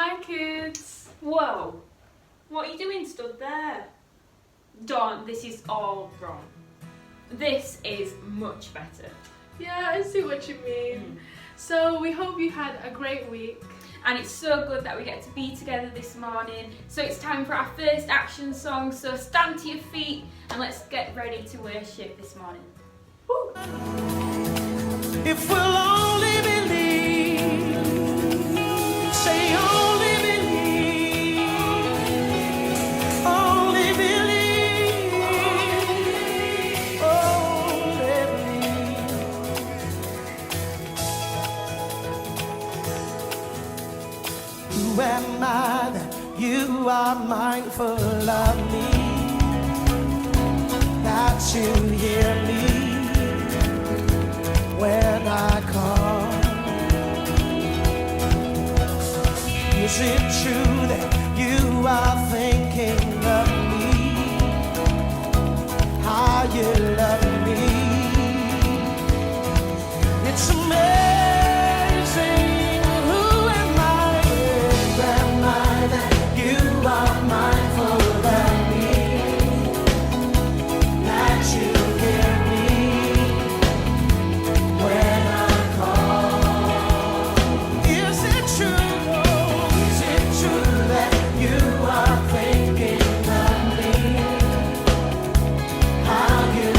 Hi kids! Whoa, what are you doing stood there? Dawn, this is all wrong. This is much better. Yeah, I see what you mean. So we hope you had a great week. And it's so good that we get to be together this morning. So it's time for our first action song. So stand to your feet and let's get ready to worship this morning. Woo. If we'll only believe, say only believe, only believe, only believe. Who am I that you are mindful of me, that you hear me when I call? Is it true that you are thinking of me, how you love me? It's amazing. Who am I? Who am I that you are mindful of me, that you hear me when I call? Is it true? Is it true that you are thinking of me, how you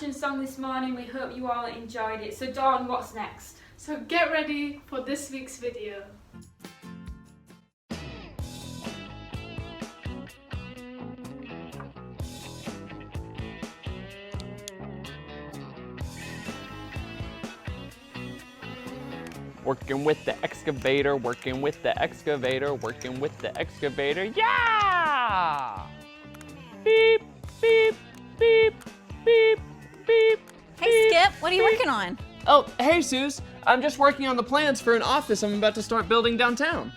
action song this morning. We hope you all enjoyed it. So Dawn, what's next? So get ready for this week's video. Working with the excavator, working with the excavator, working with the excavator. Yeah! Beep, beep, beep, beep, beep. Hey Skip, what are you working on? Oh, hey Suze. I'm just working on the plans for an office I'm about to start building downtown.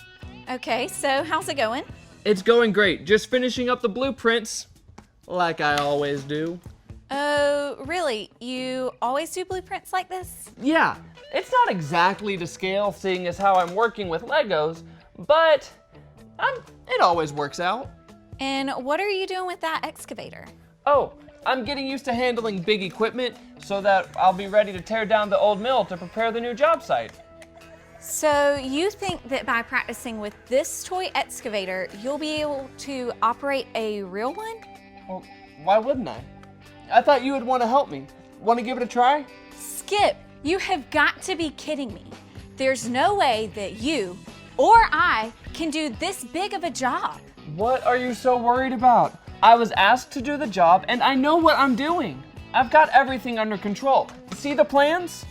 Okay, so how's it going? It's going great. Just finishing up the blueprints, like I always do. Oh, really? You always do blueprints like this? Yeah, it's not exactly to scale, seeing as how I'm working with Legos, but it always works out. And what are you doing with that excavator? Oh, I'm getting used to handling big equipment so that I'll be ready to tear down the old mill to prepare the new job site. So you think that by practicing with this toy excavator, you'll be able to operate a real one? Well, why wouldn't I? I thought you would want to help me. Want to give it a try? Skip, you have got to be kidding me. There's no way that you or I can do this big of a job. What are you so worried about? I was asked to do the job and I know what I'm doing. I've got everything under control. See the plans?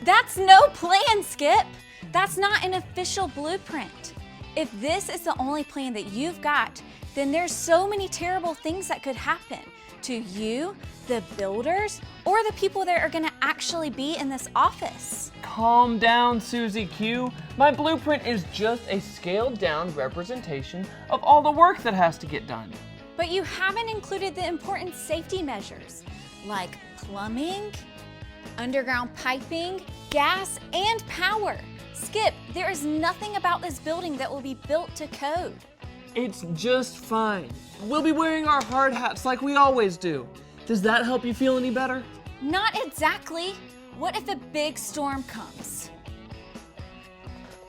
That's no plan, Skip. That's not an official blueprint. If this is the only plan that you've got, then there's so many terrible things that could happen to you, the builders, or the people that are gonna actually be in this office. Calm down, Susie Q. My blueprint is just a scaled down representation of all the work that has to get done. But you haven't included the important safety measures, like plumbing, underground piping, gas, and power. Skip, there is nothing about this building that will be built to code. It's just fine. We'll be wearing our hard hats like we always do. Does that help you feel any better? Not exactly. What if a big storm comes?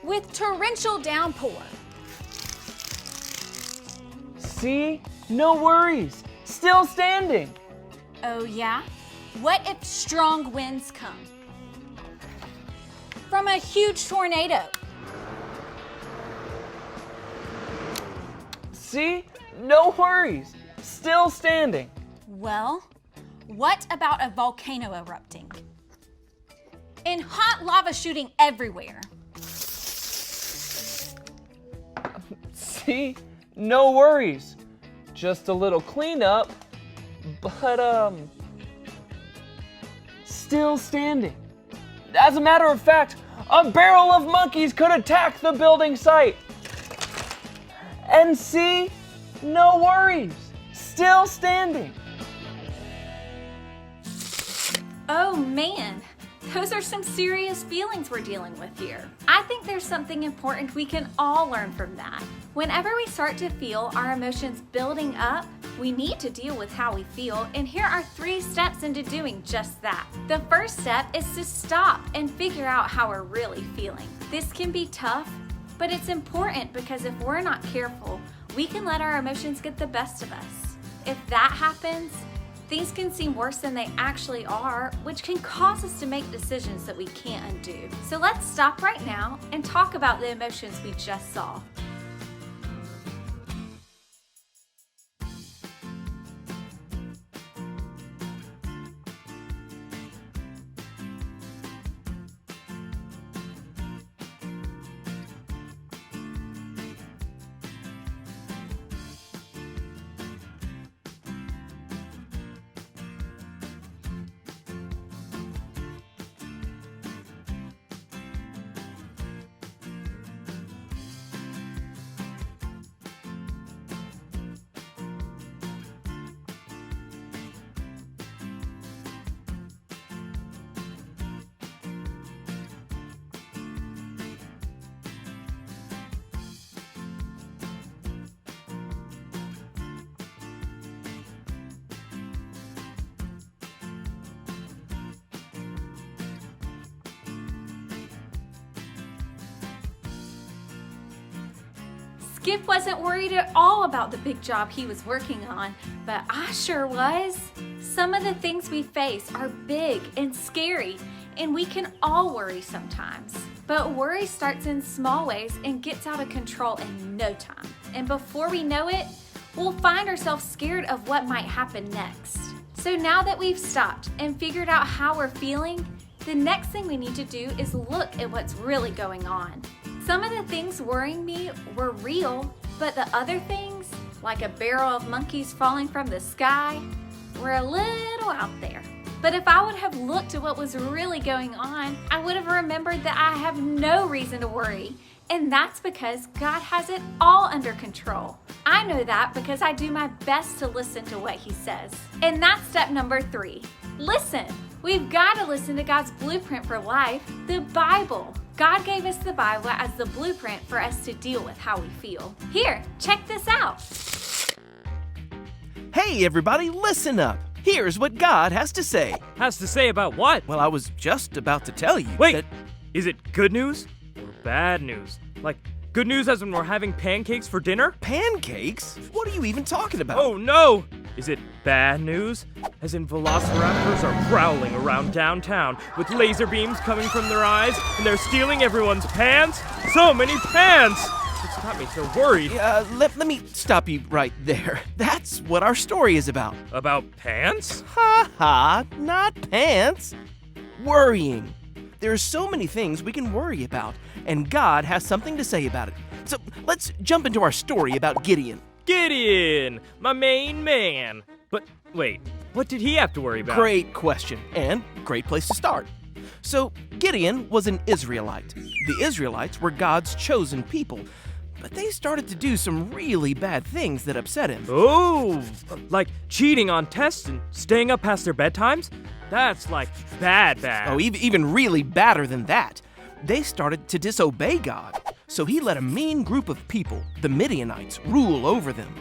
With torrential downpour. See? No worries. Still standing. Oh yeah? What if strong winds come? From a huge tornado. See? No worries. Still standing. Well, what about a volcano erupting? And hot lava shooting everywhere. See? No worries. Just a little cleanup, but still standing. As a matter of fact, a barrel of monkeys could attack the building site. And see? No worries. Still standing. Oh man, those are some serious feelings we're dealing with here. I think there's something important we can all learn from that. Whenever we start to feel our emotions building up, we need to deal with how we feel, and here are 3 steps into doing just that. The first step is to stop and figure out how we're really feeling. This can be tough, but it's important because if we're not careful, we can let our emotions get the best of us. If that happens, things can seem worse than they actually are, which can cause us to make decisions that we can't undo. So let's stop right now and talk about the emotions we just saw. Skip wasn't worried at all about the big job he was working on, but I sure was. Some of the things we face are big and scary, and we can all worry sometimes. But worry starts in small ways and gets out of control in no time. And before we know it, we'll find ourselves scared of what might happen next. So now that we've stopped and figured out how we're feeling, the next thing we need to do is look at what's really going on. Some of the things worrying me were real, but the other things, like a barrel of monkeys falling from the sky, were a little out there. But if I would have looked at what was really going on, I would have remembered that I have no reason to worry. And that's because God has it all under control. I know that because I do my best to listen to what He says. And that's step number 3. Listen. We've got to listen to God's blueprint for life, the Bible. God gave us the Bible as the blueprint for us to deal with how we feel. Here, check this out. Hey everybody, listen up. Here's what God has to say. Has to say about what? Well, I was just about to tell you Wait, that... is it good news or bad news? Like, good news as when we're having pancakes for dinner? Pancakes? What are you even talking about? Oh no! Is it bad news? As in velociraptors are prowling around downtown with laser beams coming from their eyes and they're stealing everyone's pants? So many pants! It's got me so worried. Let me stop you right there. That's what our story is about. About pants? Ha ha, not pants. Worrying. There are so many things we can worry about, and God has something to say about it. So let's jump into our story about Gideon. Gideon, my main man. But wait, what did he have to worry about? Great question, and great place to start. So, Gideon was an Israelite. The Israelites were God's chosen people, but they started to do some really bad things that upset him. Oh, like cheating on tests and staying up past their bedtimes? That's like bad. Oh, even really badder than that. They started to disobey God, so he let a mean group of people, the Midianites, rule over them.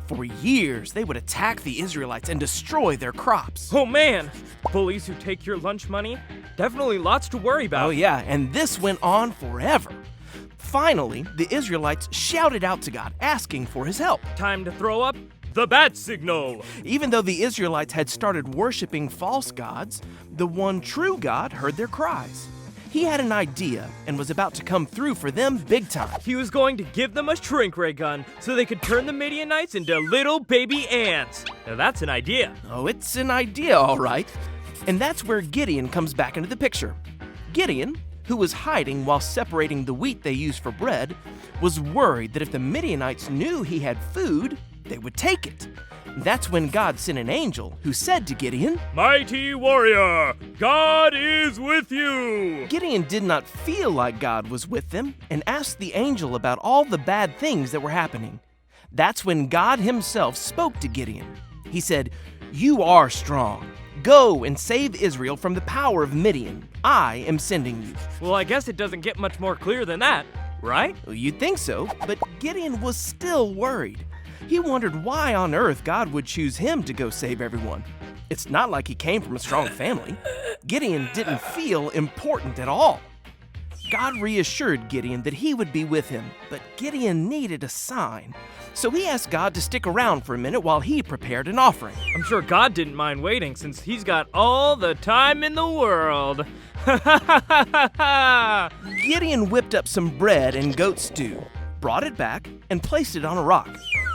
For years, they would attack the Israelites and destroy their crops. Oh man, bullies who take your lunch money? Definitely lots to worry about. Oh yeah, and this went on forever. Finally, the Israelites shouted out to God, asking for his help. Time to throw up the bat signal. Even though the Israelites had started worshiping false gods, the one true God heard their cries. He had an idea and was about to come through for them big time. He was going to give them a shrink ray gun so they could turn the Midianites into little baby ants. Now that's an idea. Oh, it's an idea, all right. And that's where Gideon comes back into the picture. Gideon, who was hiding while separating the wheat they used for bread, was worried that if the Midianites knew he had food, they would take it. That's when God sent an angel who said to Gideon, "Mighty warrior, God is with you." Gideon did not feel like God was with them and asked the angel about all the bad things that were happening. That's when God himself spoke to Gideon. He said, "You are strong. Go and save Israel from the power of Midian. I am sending you." Well, I guess it doesn't get much more clear than that, right? Well, you'd think so, but Gideon was still worried. He wondered why on earth God would choose him to go save everyone. It's not like he came from a strong family. Gideon didn't feel important at all. God reassured Gideon that he would be with him, but Gideon needed a sign. So he asked God to stick around for a minute while he prepared an offering. I'm sure God didn't mind waiting since he's got all the time in the world. Gideon whipped up some bread and goat stew, brought it back, and placed it on a rock.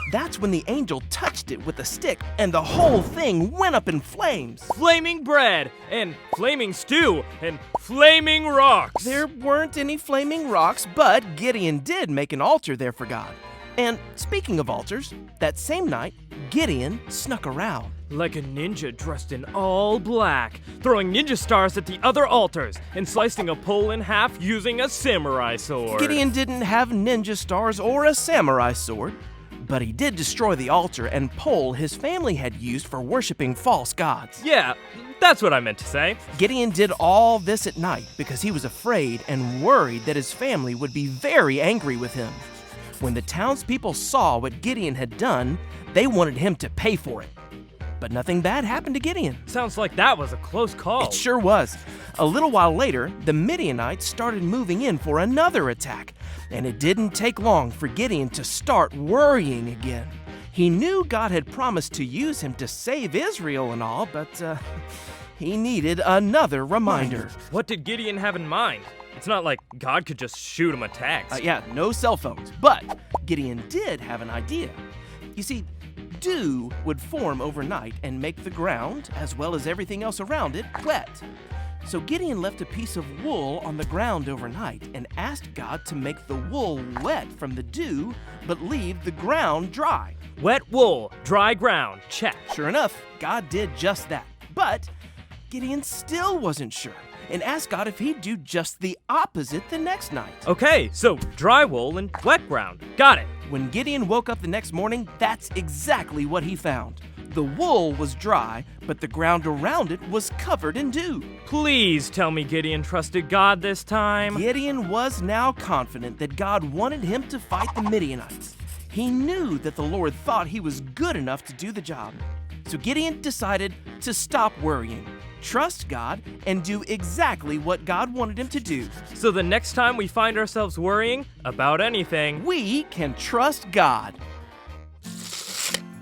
That's when the angel touched it with a stick, and the whole thing went up in flames. Flaming bread, and flaming stew, and flaming rocks. There weren't any flaming rocks, but Gideon did make an altar there for God. And speaking of altars, that same night, Gideon snuck around. Like a ninja dressed in all black, throwing ninja stars at the other altars, and slicing a pole in half using a samurai sword. Gideon didn't have ninja stars or a samurai sword, but he did destroy the altar and pole his family had used for worshiping false gods. Yeah, that's what I meant to say. Gideon did all this at night because he was afraid and worried that his family would be very angry with him. When the townspeople saw what Gideon had done, they wanted him to pay for it. But nothing bad happened to Gideon. Sounds like that was a close call. It sure was. A little while later, the Midianites started moving in for another attack, and it didn't take long for Gideon to start worrying again. He knew God had promised to use him to save Israel and all, but he needed another reminder. What did Gideon have in mind? It's not like God could just shoot him a text. Yeah, no cell phones, but Gideon did have an idea. You see, dew would form overnight and make the ground, as well as everything else around it, wet. So Gideon left a piece of wool on the ground overnight and asked God to make the wool wet from the dew, but leave the ground dry. Wet wool, dry ground, check. Sure enough, God did just that. But Gideon still wasn't sure and asked God if he'd do just the opposite the next night. Okay, so dry wool and wet ground. Got it. When Gideon woke up the next morning, that's exactly what he found. The wool was dry, but the ground around it was covered in dew. Please tell me Gideon trusted God this time. Gideon was now confident that God wanted him to fight the Midianites. He knew that the Lord thought he was good enough to do the job. So Gideon decided to stop worrying, trust God, and do exactly what God wanted him to do. So the next time we find ourselves worrying about anything, We can trust God.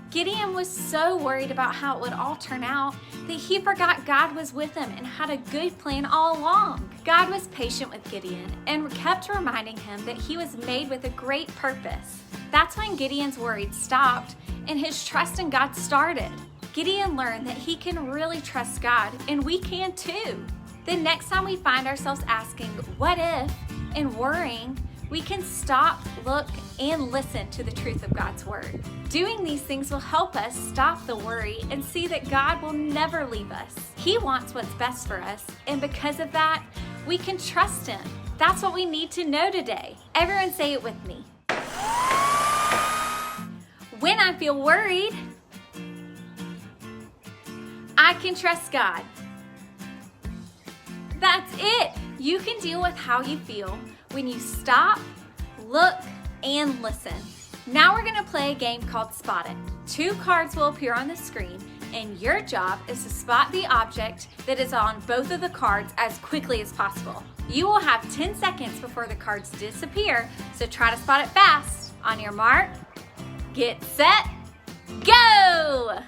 Gideon was so worried about how it would all turn out that he forgot God was with him and had a good plan all along. God was patient with Gideon and kept reminding him that he was made with a great purpose. That's when Gideon's worry stopped and his trust in God started. Gideon learned that he can really trust God, and we can too. The next time we find ourselves asking, what if, and worrying, we can stop, look, and listen to the truth of God's word. Doing these things will help us stop the worry and see that God will never leave us. He wants what's best for us, and because of that, we can trust him. That's what we need to know today. Everyone say it with me. When I feel worried, I can trust God. That's it. You can deal with how you feel when you stop, look, and listen. Now we're gonna play a game called Spot It. 2 cards will appear on the screen, and your job is to spot the object that is on both of the cards as quickly as possible. You will have 10 seconds before the cards disappear, so try to spot it fast. On your mark, get set, go!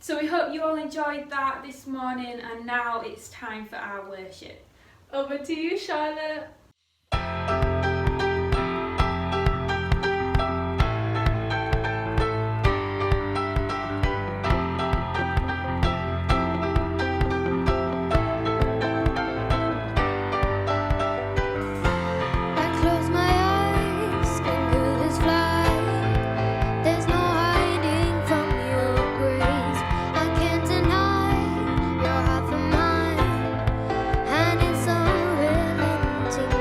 So we hope you all enjoyed that this morning, and now it's time for our worship. Over to you, Charlotte. And it's unrelenting.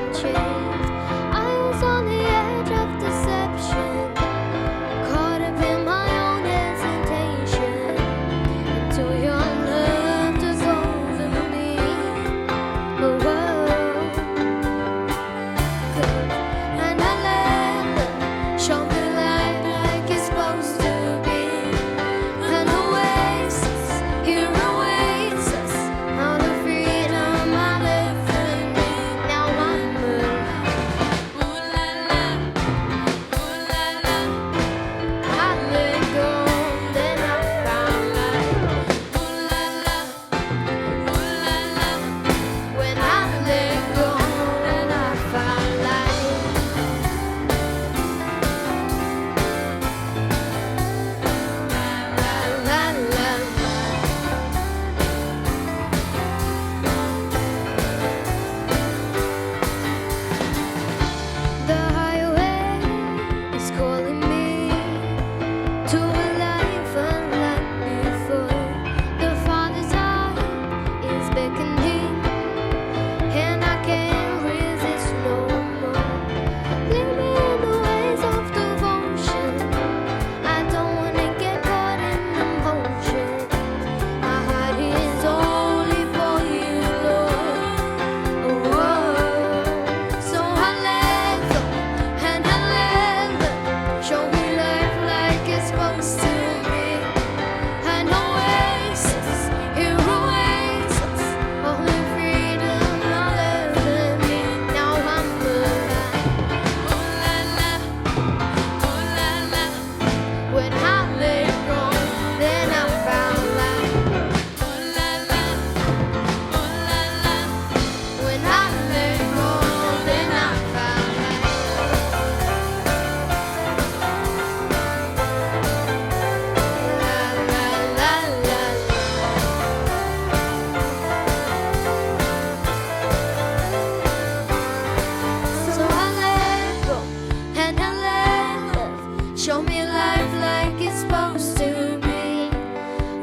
Show me life like it's supposed to be.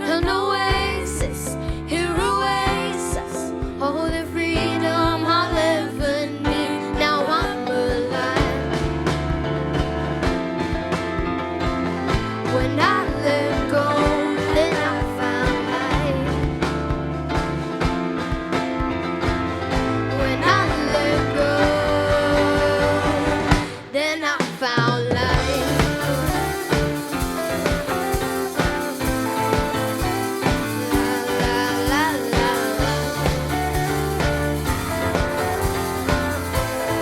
An oasis, here oasis, all the freedom I'll ever need. Now I'm alive. When I let go, then I found life. When I let go, then I found life. La la la la.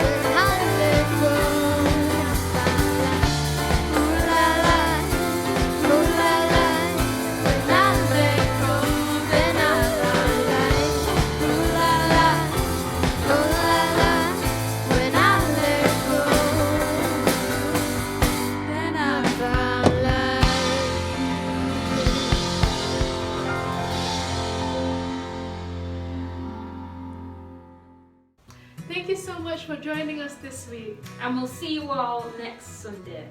When I let go, I found life. Ooh la la, ooh la la. When I let go, then I found life. Ooh la la, ooh la la. When I let go, then I found life. Thank you so much for joining us this week. And we'll see you all next Sunday.